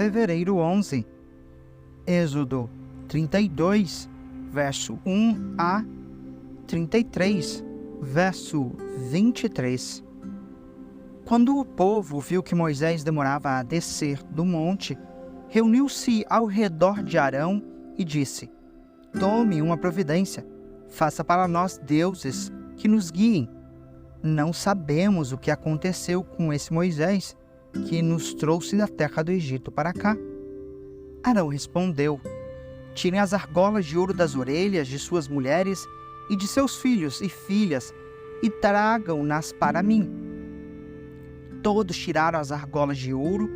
fevereiro 11. Êxodo 32, verso 1 a 33, verso 23. Quando o povo viu que Moisés demorava a descer do monte, reuniu-se ao redor de Arão e disse: Tome uma providência, faça para nós deuses que nos guiem. Não sabemos o que aconteceu com esse Moisés, que nos trouxe da terra do Egito para cá. Arão respondeu: Tirem as argolas de ouro das orelhas de suas mulheres e de seus filhos e filhas e tragam-nas para mim. Todos tiraram as argolas de ouro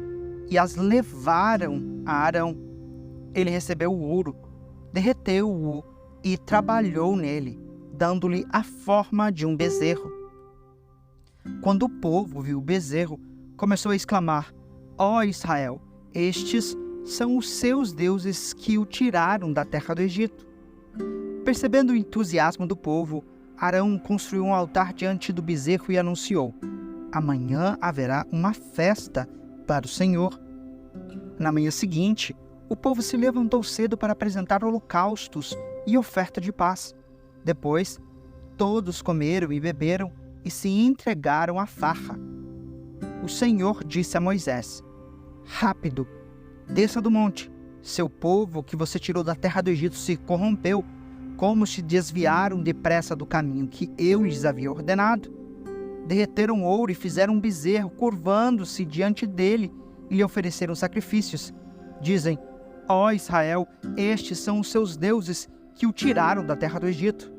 e as levaram a Arão. Ele recebeu o ouro, derreteu-o e trabalhou nele, dando-lhe a forma de um bezerro. Quando o povo viu o bezerro, começou a exclamar: Ó Israel, estes são os seus deuses que o tiraram da terra do Egito. Percebendo o entusiasmo do povo, Arão construiu um altar diante do bezerro e anunciou: Amanhã haverá uma festa para o Senhor. Na manhã seguinte, o povo se levantou cedo para apresentar holocaustos e oferta de paz. Depois, todos comeram e beberam e se entregaram à farra. O Senhor disse a Moisés: Rápido, desça do monte. Seu povo que você tirou da terra do Egito se corrompeu, como se desviaram depressa do caminho que eu lhes havia ordenado. Derreteram ouro e fizeram um bezerro, curvando-se diante dele, e lhe ofereceram sacrifícios. Dizem: Ó Israel, estes são os seus deuses que o tiraram da terra do Egito.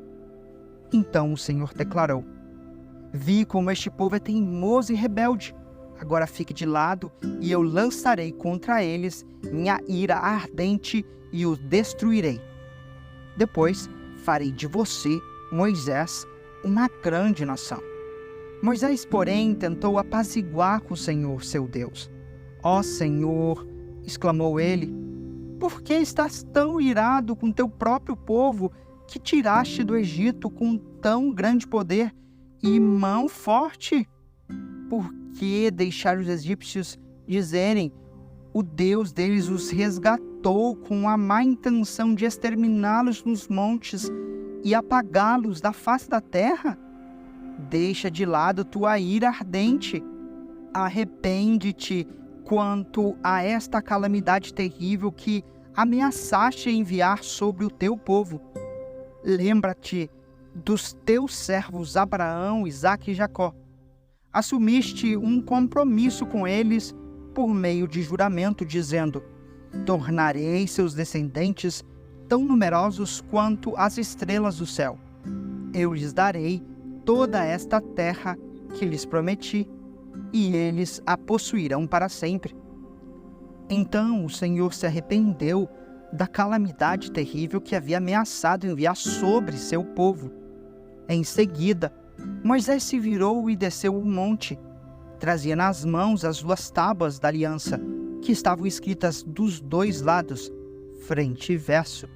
Então o Senhor declarou: Vi como este povo é teimoso e rebelde. Agora fique de lado, e eu lançarei contra eles minha ira ardente e os destruirei. Depois farei de você, Moisés, uma grande nação. Moisés, porém, tentou apaziguar com o Senhor, seu Deus. Ó Senhor, exclamou ele, por que estás tão irado com teu próprio povo, que tiraste do Egito com tão grande poder e mão forte? Por que deixar os egípcios dizerem: o Deus deles os resgatou com a má intenção de exterminá-los nos montes e apagá-los da face da terra? Deixa de lado tua ira ardente. Arrepende-te quanto a esta calamidade terrível que ameaçaste enviar sobre o teu povo. Lembra-te dos teus servos Abraão, Isaque e Jacó. Assumiste um compromisso com eles por meio de juramento, dizendo: tornarei seus descendentes tão numerosos quanto as estrelas do céu. Eu lhes darei toda esta terra que lhes prometi, e eles a possuirão para sempre. Então o Senhor se arrependeu da calamidade terrível que havia ameaçado enviar sobre seu povo. Em seguida, Moisés se virou e desceu o monte. Trazia nas mãos as 2 tábuas da aliança, que estavam escritas dos 2 lados, frente e verso.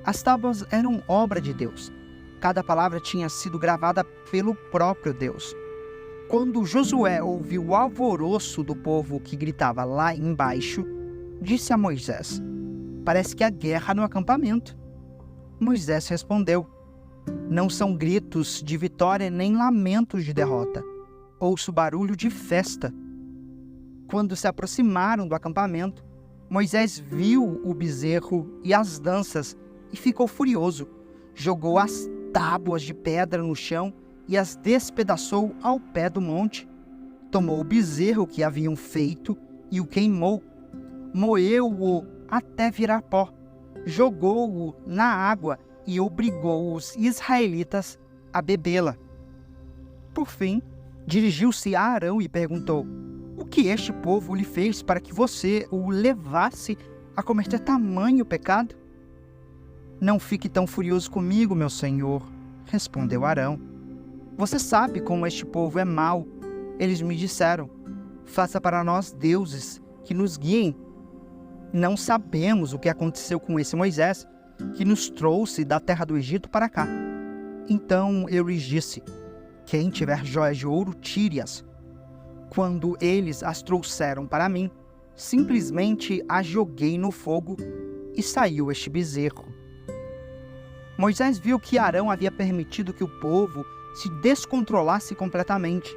As tábuas eram obra de Deus. Cada palavra tinha sido gravada pelo próprio Deus. Quando Josué ouviu o alvoroço do povo que gritava lá embaixo, disse a Moisés: parece que há guerra no acampamento. Moisés respondeu: não são gritos de vitória nem lamentos de derrota. Ouço barulho de festa. Quando se aproximaram do acampamento, Moisés viu o bezerro e as danças e ficou furioso. Jogou as tábuas de pedra no chão e as despedaçou ao pé do monte. Tomou o bezerro que haviam feito e o queimou. Moeu-o até virar pó. Jogou-o na água e obrigou os israelitas a bebê-la. Por fim, dirigiu-se a Arão e perguntou: o que este povo lhe fez para que você o levasse a cometer tamanho pecado? Não fique tão furioso comigo, meu senhor, respondeu Arão. Você sabe como este povo é mau. Eles me disseram: faça para nós deuses que nos guiem. Não sabemos o que aconteceu com esse Moisés, que nos trouxe da terra do Egito para cá. Então eu lhes disse: quem tiver joias de ouro, tire-as. Quando eles as trouxeram para mim, simplesmente a joguei no fogo e saiu este bezerro. Moisés viu que Arão havia permitido que o povo se descontrolasse completamente,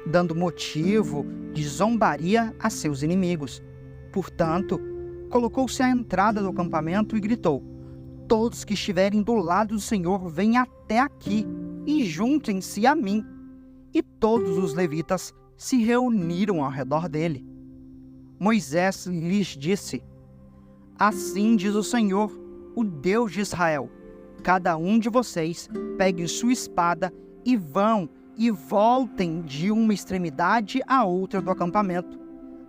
dando motivo de zombaria a seus inimigos. Portanto, colocou-se à entrada do acampamento e gritou: todos que estiverem do lado do Senhor, venham até aqui e juntem-se a mim. E todos os levitas se reuniram ao redor dele. Moisés lhes disse: assim diz o Senhor, o Deus de Israel: cada um de vocês pegue sua espada e vão e voltem de uma extremidade à outra do acampamento.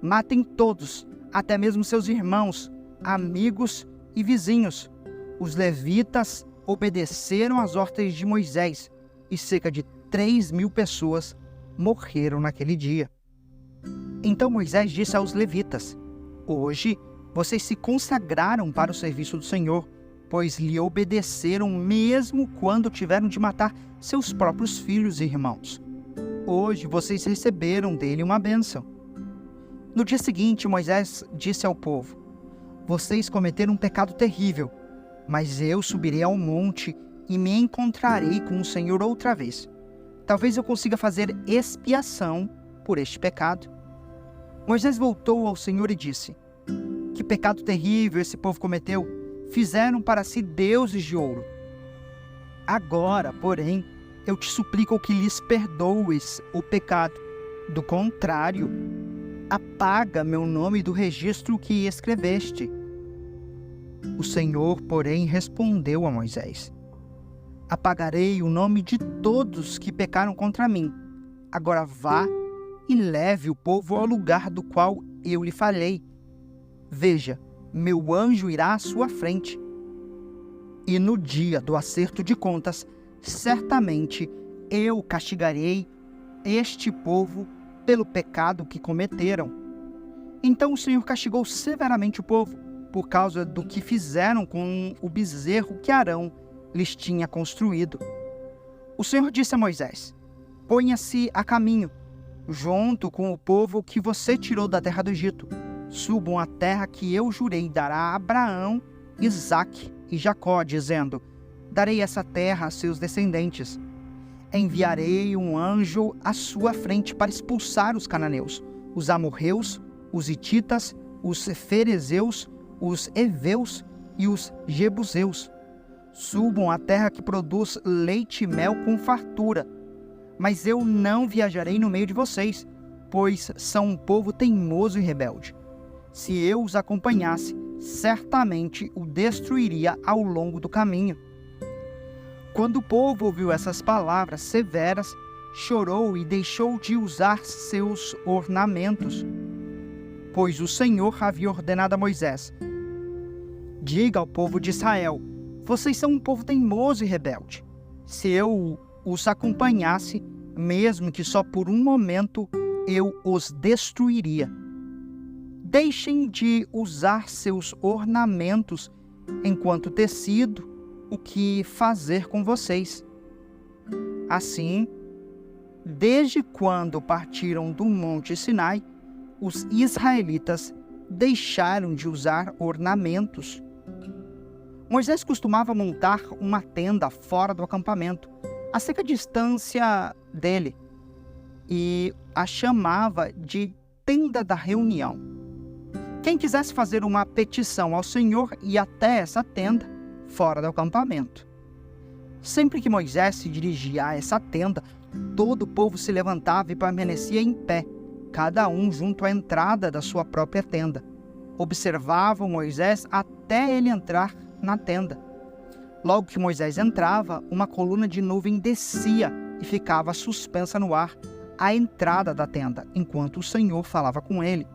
Matem todos, até mesmo seus irmãos, amigos e vizinhos. Os levitas obedeceram às ordens de Moisés e cerca de 3.000 pessoas morreram naquele dia. Então Moisés disse aos levitas: hoje vocês se consagraram para o serviço do Senhor, pois lhe obedeceram mesmo quando tiveram de matar seus próprios filhos e irmãos. Hoje vocês receberam dele uma bênção. No dia seguinte, Moisés disse ao povo: vocês cometeram um pecado terrível, mas eu subirei ao monte e me encontrarei com o Senhor outra vez. Talvez eu consiga fazer expiação por este pecado. Moisés voltou ao Senhor e disse: que pecado terrível esse povo cometeu! Fizeram para si deuses de ouro. Agora, porém, eu te suplico que lhes perdoes o pecado. Do contrário, apaga meu nome do registro que escreveste. O Senhor, porém, respondeu a Moisés: apagarei o nome de todos que pecaram contra mim. Agora vá e leve o povo ao lugar do qual eu lhe falei. Veja, meu anjo irá à sua frente. E no dia do acerto de contas, certamente eu castigarei este povo pelo pecado que cometeram. Então o Senhor castigou severamente o povo, por causa do que fizeram com o bezerro que Arão lhes tinha construído. O Senhor disse a Moisés: ponha-se a caminho, junto com o povo que você tirou da terra do Egito. Subam à terra que eu jurei dar a Abraão, Isaque e Jacó, dizendo: darei essa terra a seus descendentes. Enviarei um anjo à sua frente para expulsar os cananeus, os amorreus, os hititas, os ferezeus, os heveus e os jebuseus. Subam à terra que produz leite e mel com fartura. Mas eu não viajarei no meio de vocês, pois são um povo teimoso e rebelde. Se eu os acompanhasse, certamente o destruiria ao longo do caminho. Quando o povo ouviu essas palavras severas, chorou e deixou de usar seus ornamentos, pois o Senhor havia ordenado a Moisés: diga ao povo de Israel: vocês são um povo teimoso e rebelde. Se eu os acompanhasse, mesmo que só por um momento, eu os destruiria. Deixem de usar seus ornamentos enquanto decido o que fazer com vocês. Assim, desde quando partiram do Monte Sinai, os israelitas deixaram de usar ornamentos. Moisés costumava montar uma tenda fora do acampamento, a cerca distância dele, e a chamava de tenda da reunião. Quem quisesse fazer uma petição ao Senhor ia até essa tenda, fora do acampamento. Sempre que Moisés se dirigia a essa tenda, todo o povo se levantava e permanecia em pé, cada um junto à entrada da sua própria tenda. Observavam Moisés até ele entrar na tenda. Logo que Moisés entrava, uma coluna de nuvem descia e ficava suspensa no ar à entrada da tenda, enquanto o Senhor falava com ele.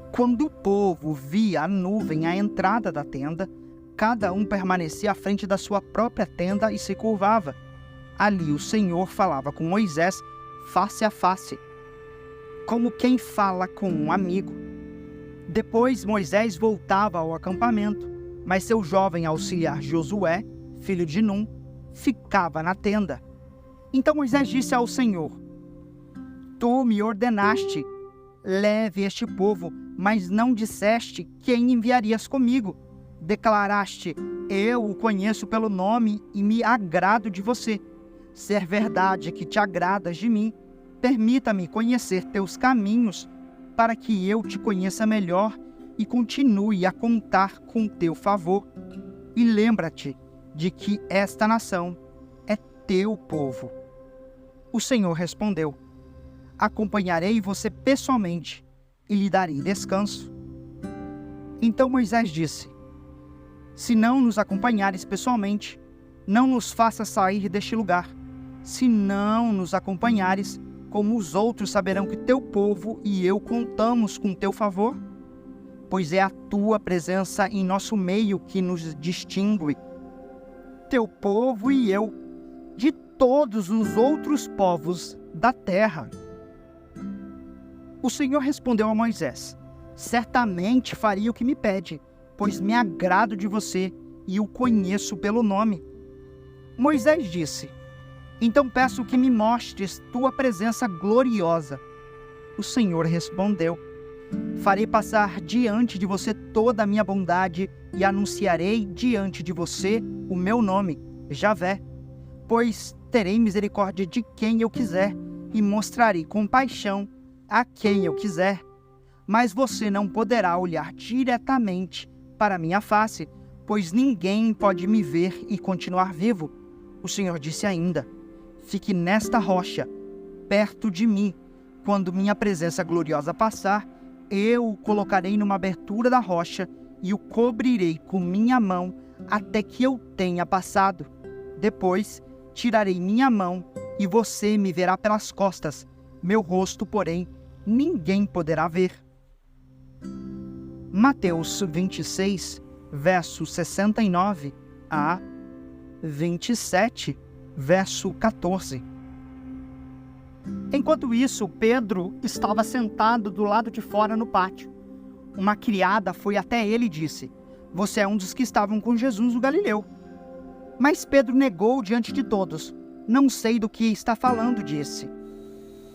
Quando o povo via a nuvem à entrada da tenda, cada um permanecia à frente da sua própria tenda e se curvava. Ali o Senhor falava com Moisés face a face, como quem fala com um amigo. Depois Moisés voltava ao acampamento, mas seu jovem auxiliar Josué, filho de Num, ficava na tenda. Então Moisés disse ao Senhor: tu me ordenaste: leve este povo, mas não disseste quem enviarias comigo. Declaraste: eu o conheço pelo nome e me agrado de você. Se é verdade que te agradas de mim, permita-me conhecer teus caminhos, para que eu te conheça melhor e continue a contar com teu favor. E lembra-te de que esta nação é teu povo. O Senhor respondeu: acompanharei você pessoalmente e lhe darei descanso. Então Moisés disse: se não nos acompanhares pessoalmente, não nos faças sair deste lugar. Se não nos acompanhares, como os outros saberão que teu povo e eu contamos com teu favor? Pois é a tua presença em nosso meio que nos distingue, teu povo e eu, de todos os outros povos da terra. O Senhor respondeu a Moisés: certamente faria o que me pede, pois me agrado de você e o conheço pelo nome. Moisés disse: então peço que me mostres tua presença gloriosa. O Senhor respondeu: farei passar diante de você toda a minha bondade e anunciarei diante de você o meu nome, Javé. Pois terei misericórdia de quem eu quiser e mostrarei compaixão a quem eu quiser. Mas você não poderá olhar diretamente para minha face, pois ninguém pode me ver e continuar vivo. O Senhor disse ainda: fique nesta rocha, perto de mim. Quando minha presença gloriosa passar, eu o colocarei numa abertura da rocha e o cobrirei com minha mão até que eu tenha passado. Depois tirarei minha mão e você me verá pelas costas. Meu rosto, porém, ninguém poderá ver. Mateus 26, verso 69 a 27, verso 14. Enquanto isso, Pedro estava sentado do lado de fora no pátio. Uma criada foi até ele e disse: você é um dos que estavam com Jesus o Galileu. Mas Pedro negou diante de todos: não sei do que está falando, disse.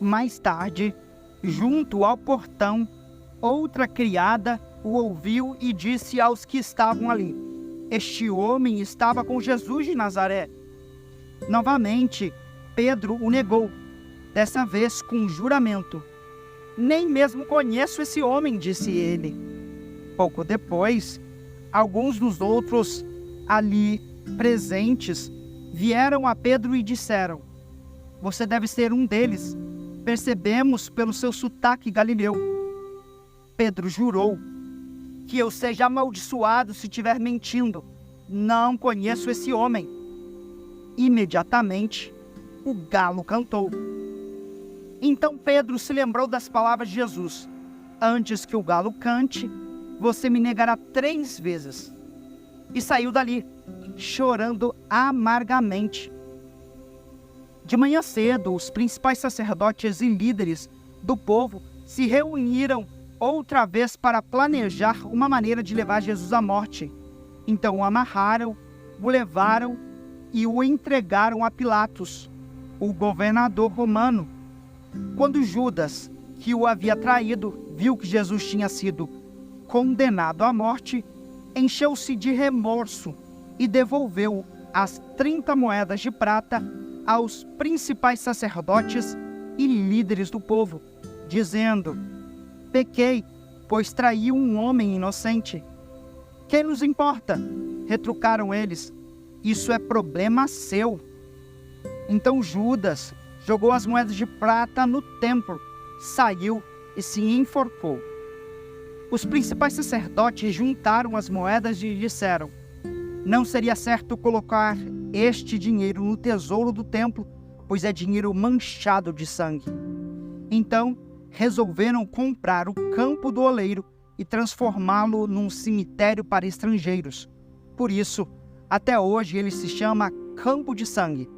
Mais tarde, junto ao portão, outra criada o ouviu e disse aos que estavam ali: este homem estava com Jesus de Nazaré. Novamente, Pedro o negou, dessa vez com juramento: nem mesmo conheço esse homem, disse ele. Pouco depois, alguns dos outros ali presentes vieram a Pedro e disseram: você deve ser um deles, percebemos pelo seu sotaque galileu. Pedro jurou: que eu seja amaldiçoado se estiver mentindo, não conheço esse homem. Imediatamente, o galo cantou. Então Pedro se lembrou das palavras de Jesus: antes que o galo cante, você me negará 3 vezes. E saiu dali, chorando amargamente. De manhã cedo, os principais sacerdotes e líderes do povo se reuniram outra vez para planejar uma maneira de levar Jesus à morte. Então o amarraram, o levaram e o entregaram a Pilatos, o governador romano. Quando Judas, que o havia traído, viu que Jesus tinha sido condenado à morte, encheu-se de remorso e devolveu as 30 moedas de prata aos principais sacerdotes e líderes do povo, dizendo: pequei, pois traí um homem inocente. Quem nos importa? Retrucaram eles. Isso é problema seu. Então Judas jogou as moedas de prata no templo, saiu e se enforcou. Os principais sacerdotes juntaram as moedas e disseram: não seria certo colocar este dinheiro no tesouro do templo, pois é dinheiro manchado de sangue. Então resolveram comprar o campo do oleiro e transformá-lo num cemitério para estrangeiros. Por isso, até hoje ele se chama Campo de Sangue.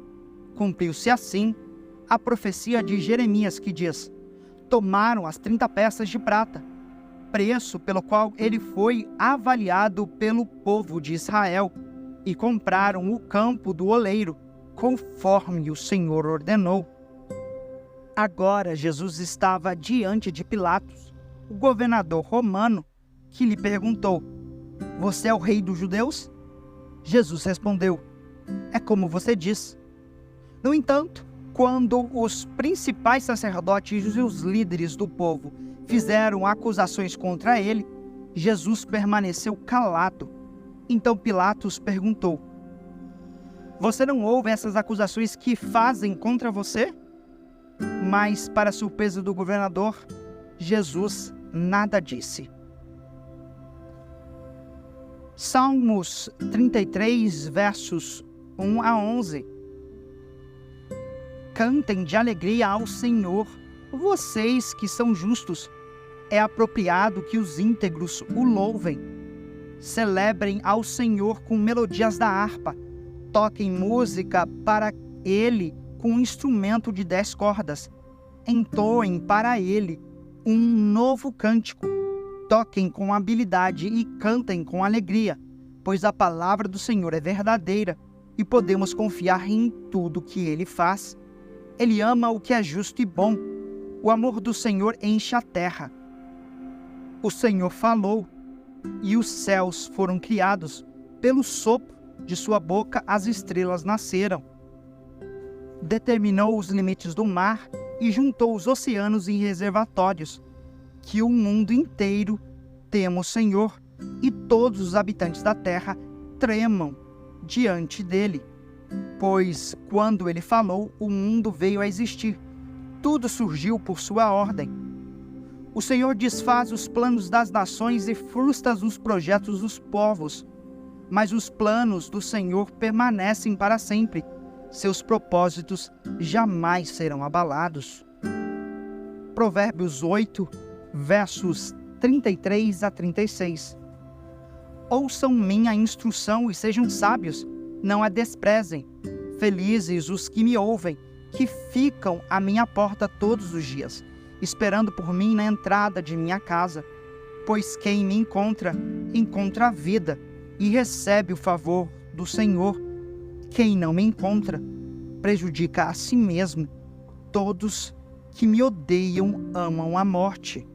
Cumpriu-se assim a profecia de Jeremias, que diz: tomaram as 30 peças de prata, preço pelo qual ele foi avaliado pelo povo de Israel, e compraram o campo do oleiro, conforme o Senhor ordenou. Agora Jesus estava diante de Pilatos, o governador romano, que lhe perguntou: Você é o rei dos judeus? Jesus respondeu: É como você diz. No entanto, quando os principais sacerdotes e os líderes do povo fizeram acusações contra ele, Jesus permaneceu calado. Então Pilatos perguntou: Você não ouve essas acusações que fazem contra você? Mas, para surpresa do governador, Jesus nada disse. Salmos 33, versos 1 a 11. Cantem de alegria ao Senhor, vocês que são justos. É apropriado que os íntegros o louvem. Celebrem ao Senhor com melodias da harpa. Toquem música para Ele com um instrumento de 10 cordas. Entoem para Ele um novo cântico. Toquem com habilidade e cantem com alegria, pois a palavra do Senhor é verdadeira e podemos confiar em tudo que Ele faz. Ele ama o que é justo e bom. O amor do Senhor enche a terra. O Senhor falou, e os céus foram criados. Pelo sopro de sua boca as estrelas nasceram. Determinou os limites do mar e juntou os oceanos em reservatórios. Que o mundo inteiro tema o Senhor e todos os habitantes da terra tremam diante dele. Pois, quando ele falou, o mundo veio a existir. Tudo surgiu por sua ordem. O Senhor desfaz os planos das nações e frustra os projetos dos povos. Mas os planos do Senhor permanecem para sempre. Seus propósitos jamais serão abalados. Provérbios 8, versos 33 a 36. Ouçam minha instrução e sejam sábios, não a desprezem. Felizes os que me ouvem, que ficam à minha porta todos os dias, esperando por mim na entrada de minha casa. Pois quem me encontra, encontra a vida e recebe o favor do Senhor. Quem não me encontra, prejudica a si mesmo. Todos que me odeiam amam a morte.